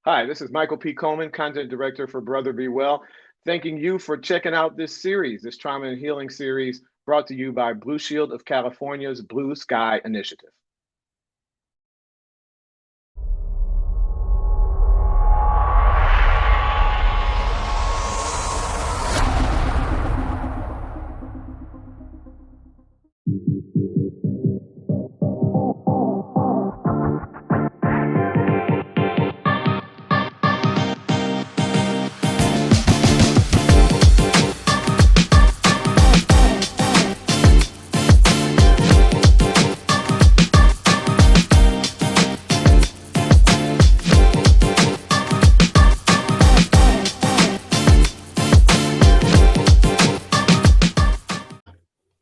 Hi, this is Michael P. Coleman, Content Director for Brother Be Well. Thanking you for checking out this series, this trauma and healing series brought to you by Blue Shield of California's Blue Sky Initiative.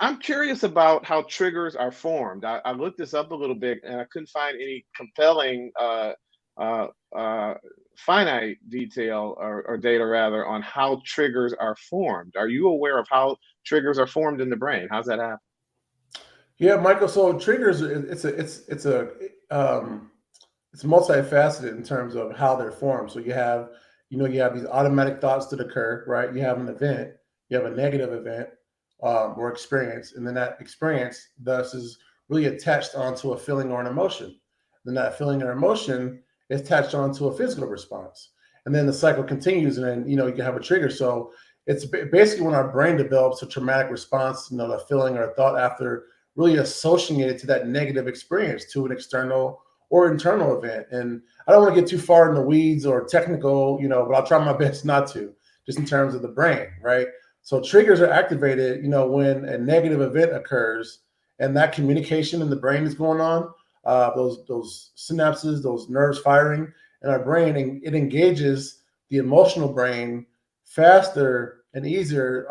I'm curious about how triggers are formed. I looked this up a little bit and I couldn't find any compelling uh, uh, finite detail or data rather on how triggers are formed. Are you aware of how triggers are formed in the brain? How's that happen? Yeah, Michael. So triggers, um, it's multifaceted in terms of how they're formed. So you have these automatic thoughts that occur, right? You have an event, you have a negative event or experience, and then that experience thus is really attached onto a feeling or an emotion. Then that feeling or emotion is attached onto a physical response, and then the cycle continues, and then you can have a trigger. So it's basically when our brain develops a traumatic response, the feeling or thought after really associated to that negative experience, to an external or internal event. And I don't want to get too far in the weeds or technical, but I'll try my best not to, just in terms of the brain, right? So triggers are activated, when a negative event occurs and that communication in the brain is going on. Those synapses, those nerves firing in our brain, and it engages the emotional brain faster and easier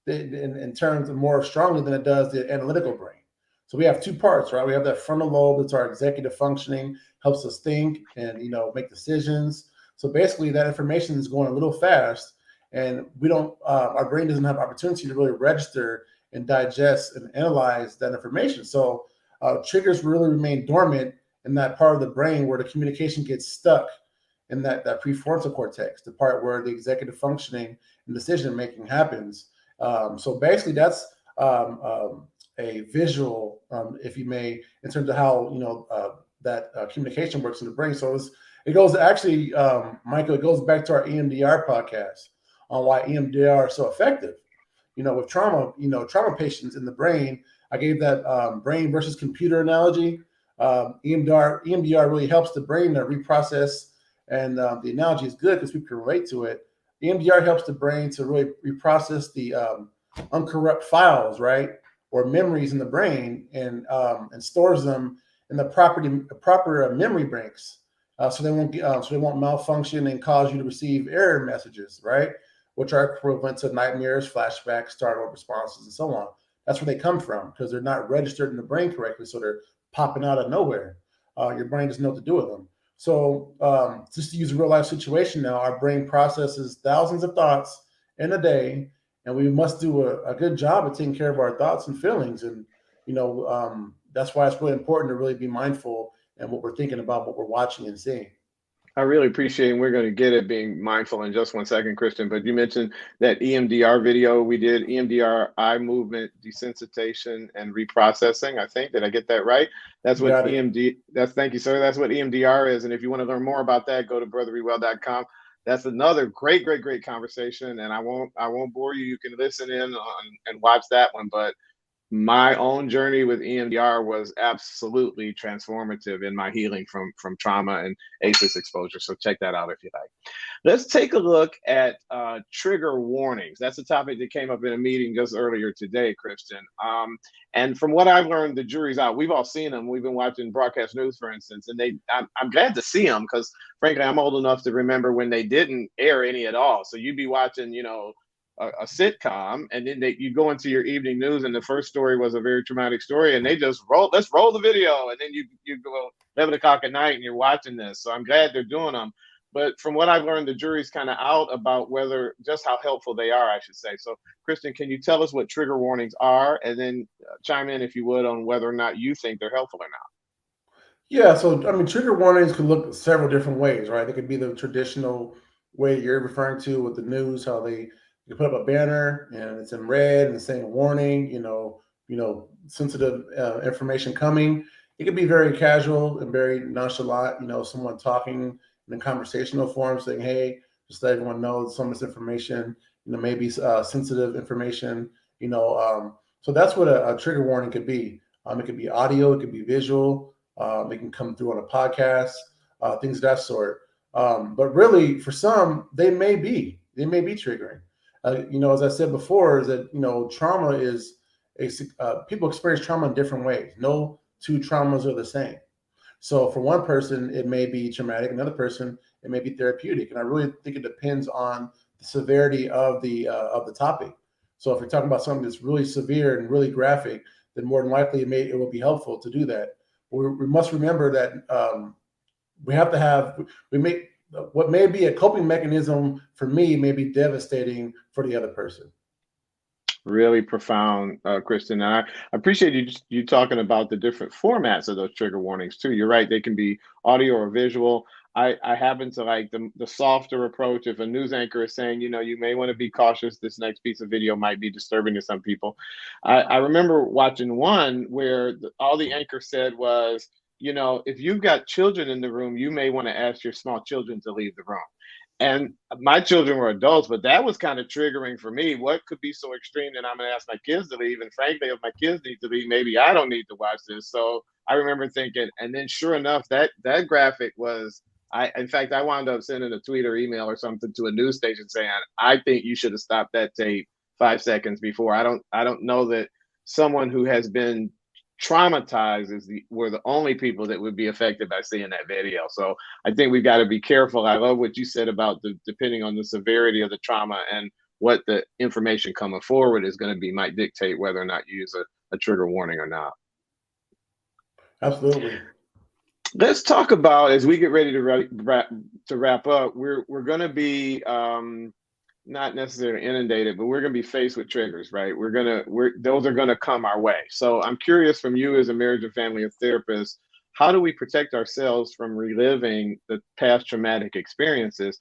in terms of more strongly than it does the analytical brain. So we have two parts, right? We have that frontal lobe that's our executive functioning, helps us think and make decisions. So basically, that information is going a little fast, and we don't. Our brain doesn't have opportunity to really register and digest and analyze that information. So triggers really remain dormant in that part of the brain where the communication gets stuck in that prefrontal cortex, the part where the executive functioning and decision making happens. So basically, that's a visual, if you may, in terms of how that communication works in the brain. So it goes actually, Michael. It goes back to our EMDR podcast on why EMDR is so effective. With trauma, trauma patients in the brain. I gave that brain versus computer analogy. EMDR really helps the brain to reprocess, and the analogy is good because people can relate to it. EMDR helps the brain to really reprocess the uncorrupt files, right, or memories in the brain, and stores them in the proper memory banks, so they won't malfunction and cause you to receive error messages, right, which are equivalent to nightmares, flashbacks, startle responses, and so on. That's where they come from because they're not registered in the brain correctly, so they're popping out of nowhere. Your brain doesn't know what to do with them. So, just to use a real life situation now, our brain processes thousands of thoughts in a day, and we must do a good job of taking care of our thoughts and feelings. And that's why it's really important to really be mindful and what we're thinking about, what we're watching and seeing. I really appreciate, and we're going to get it being mindful in just one second, Christian. But you mentioned that EMDR video we did, EMDR, eye movement desensitization and reprocessing. I think, did I get that right? That's You what got it. EMD. That's Thank you, sir. That's what EMDR is. And if you want to learn more about that, go to brotherbewell.com. That's another great conversation. And I won't bore you. You can listen in on, and watch that one. But my own journey with EMDR was absolutely transformative in my healing from trauma and ACEs exposure. So check that out if you like. Let's take a look at trigger warnings. That's a topic that came up in a meeting just earlier today, Christian. And from what I've learned, the jury's out. We've all seen them. We've been watching broadcast news, for instance, and I'm glad to see them because, frankly, I'm old enough to remember when they didn't air any at all. So you'd be watching, a sitcom, and then you go into your evening news, and the first story was a very traumatic story, and they just let's roll the video, and then you go 11 o'clock at night, and you're watching this. So I'm glad they're doing them. But from what I've learned, the jury's kind of out about whether just how helpful they are, I should say. So, Kristen, can you tell us what trigger warnings are, and then chime in if you would on whether or not you think they're helpful or not? Yeah, so I mean, trigger warnings could look several different ways, right? They could be the traditional way you're referring to with the news, how they you put up a banner and it's in red and it's saying warning, sensitive information coming. It could be very casual and very nonchalant, someone talking in a conversational form saying, "Hey, just let everyone know some of this information, maybe sensitive information, so that's what a trigger warning could be. It could be audio, it could be visual, they can come through on a podcast, things of that sort. But really, for some, they may be triggering. As I said before, is that trauma is people experience trauma in different ways. No two traumas are the same. So for one person, it may be traumatic. Another person, it may be therapeutic. And I really think it depends on the severity of the topic. So if you're talking about something that's really severe and really graphic, then more than likely it will be helpful to do that. We must remember that we have to have we may what may be a coping mechanism for me may be devastating for the other person. Really profound, Kristen. And I appreciate you talking about the different formats of those trigger warnings too. You're right; they can be audio or visual. I happen to like the softer approach. If a news anchor is saying, you may want to be cautious, this next piece of video might be disturbing to some people. I remember watching one where all the anchor said was, if you've got children in the room, you may want to ask your small children to leave the room. And my children were adults, but that was kind of triggering for me. What could be so extreme that I'm going to ask my kids to leave? And frankly, if my kids need to leave, maybe I don't need to watch this. So I remember thinking, and then sure enough, that graphic was. In fact, I wound up sending a tweet or email or something to a news station saying, I think you should have stopped that tape 5 seconds before. I don't know that someone who has been traumatized were the only people that would be affected by seeing that video. So I think we've got to be careful. I love what you said about depending on the severity of the trauma and what the information coming forward is going to be might dictate whether or not you use a trigger warning or not. Absolutely. Let's talk about as we get ready to wrap up. We're going to be not necessarily inundated, but we're going to be faced with triggers, right? Those are going to come our way. So I'm curious from you as a marriage and family therapist, how do we protect ourselves from reliving the past traumatic experiences?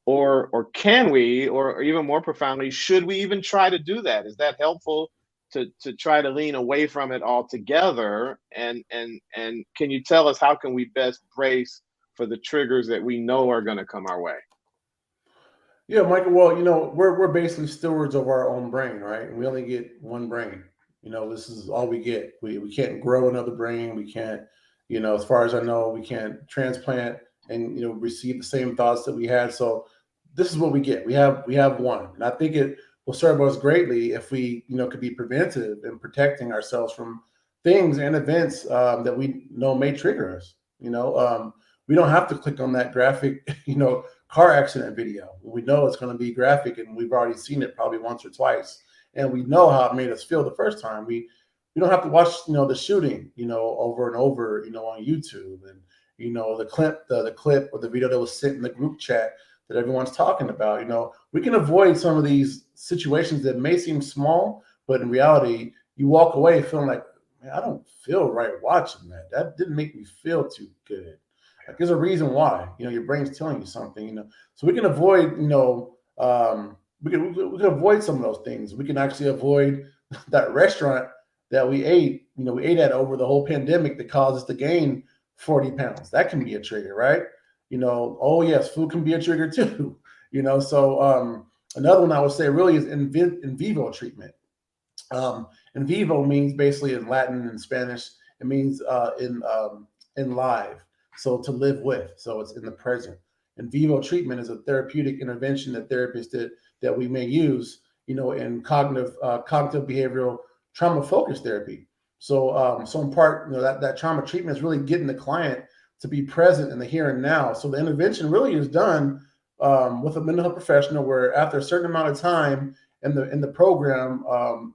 Or can we, or even more profoundly, should we even try to do that? Is that helpful to try to lean away from it altogether? And can you tell us how can we best brace for the triggers that we know are going to come our way? Yeah, Michael. Well, we're basically stewards of our own brain, right? And we only get one brain. This is all we get. We can't grow another brain. We can't, as far as I know, we can't transplant and receive the same thoughts that we had. So this is what we get. We have one, and I think it will serve us greatly if we could be preventive in protecting ourselves from things and events that we know may trigger us. We don't have to click on that graphic, car accident video. We know it's going to be graphic, and we've already seen it probably once or twice, and we know how it made us feel the first time. We don't have to watch the shooting over and over on YouTube, and the clip or the video that was sent in the group chat that everyone's talking about. We can avoid some of these situations that may seem small, but in reality, you walk away feeling like, man, I don't feel right watching that. That didn't make me feel too good. Like there's a reason why. Your brain's telling you something. So we can avoid. We can avoid some of those things. We can actually avoid that restaurant that we ate. We ate at over the whole pandemic that caused us to gain 40 pounds. That can be a trigger, right? Oh yes, food can be a trigger too. So another one I would say really is in vivo treatment. In vivo means basically in Latin and Spanish, it means in live. So to live with. So it's in the present. In vivo treatment is a therapeutic intervention that therapists did that we may use, in cognitive behavioral trauma focused therapy. So in part, that trauma treatment is really getting the client to be present in the here and now. So the intervention really is done with a mental health professional, where after a certain amount of time in the program,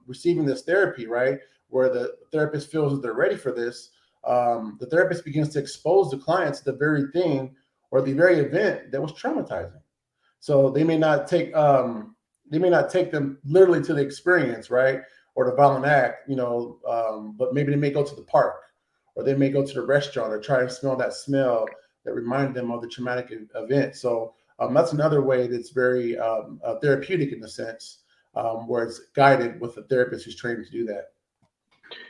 receiving this therapy, right, where the therapist feels that they're ready for this, the therapist begins to expose the client to the very thing or the very event that was traumatizing. So they may not take them literally to the experience, right, or the violent act, but maybe they may go to the park, or they may go to the restaurant or try and smell that smell that reminded them of the traumatic event. So that's another way that's very therapeutic in a sense, where it's guided with a therapist who's trained to do that.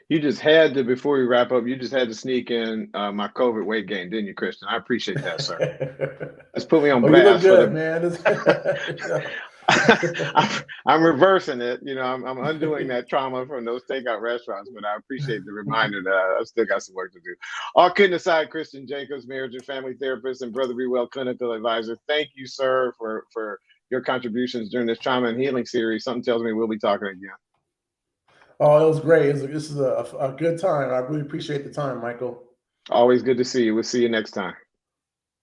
You just had to, before we wrap up, you just had to sneak in my COVID weight gain, didn't you, Christian? I appreciate that, sir. Just put me on Oh, you look blast good, for man. I'm reversing it. You know, I'm undoing that trauma from those takeout restaurants, but I appreciate the reminder that I've still got some work to do. All kidding aside, Christian Jacobs, marriage and family therapist and Brother Be Well clinical advisor. Thank you, sir, for your contributions during this trauma and healing series. Something tells me we'll be talking again. Oh, it was great. This is a good time. I really appreciate the time, Michael. Always good to see you. We'll see you next time.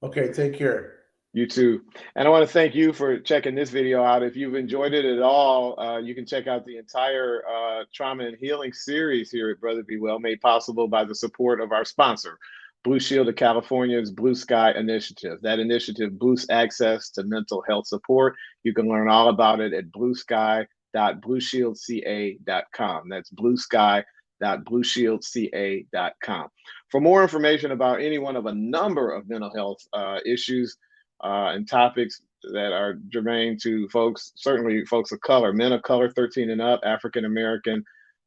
Okay, take care. You too. And I want to thank you for checking this video out. If you've enjoyed it at all, you can check out the entire trauma and healing series here at Brother Be Well, made possible by the support of our sponsor, Blue Shield of California's Blue Sky Initiative. That initiative boosts access to mental health support. You can learn all about it at bluesky.blueshieldca.com. That's bluesky.blueshieldca.com. For more information about any one of a number of mental health issues, and topics that are germane to folks, certainly folks of color, men of color 13 and up, African American,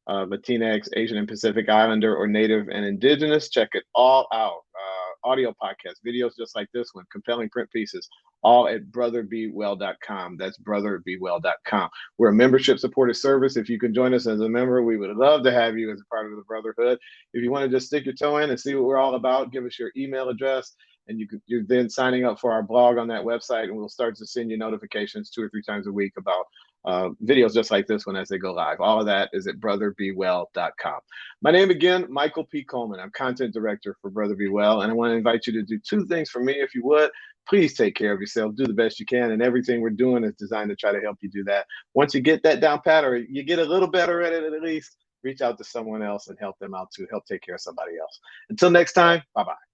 Latinx, Asian and Pacific Islander, or Native and Indigenous. Check it all out. Audio podcasts, videos just like this one, compelling print pieces, all at brotherbewell.com. That's brotherbewell.com. We're a membership supported service. If you can join us as a member, we would love to have you as a part of the Brotherhood. If you want to just stick your toe in and see what we're all about, give us your email address. And you're then signing up for our blog on that website, and we'll start to send you notifications 2 or 3 times a week about videos just like this one as they go live. All of that is at brotherbewell.com. My name again, Michael P. Coleman. I'm content director for Brother Be Well, and I want to invite you to do 2 things for me if you would. Please take care of yourself, do the best you can, and everything we're doing is designed to try to help you do that. Once you get that down pat, or you get a little better at it at least, reach out to someone else and help them out too. Help take care of somebody else. Until next time, bye-bye.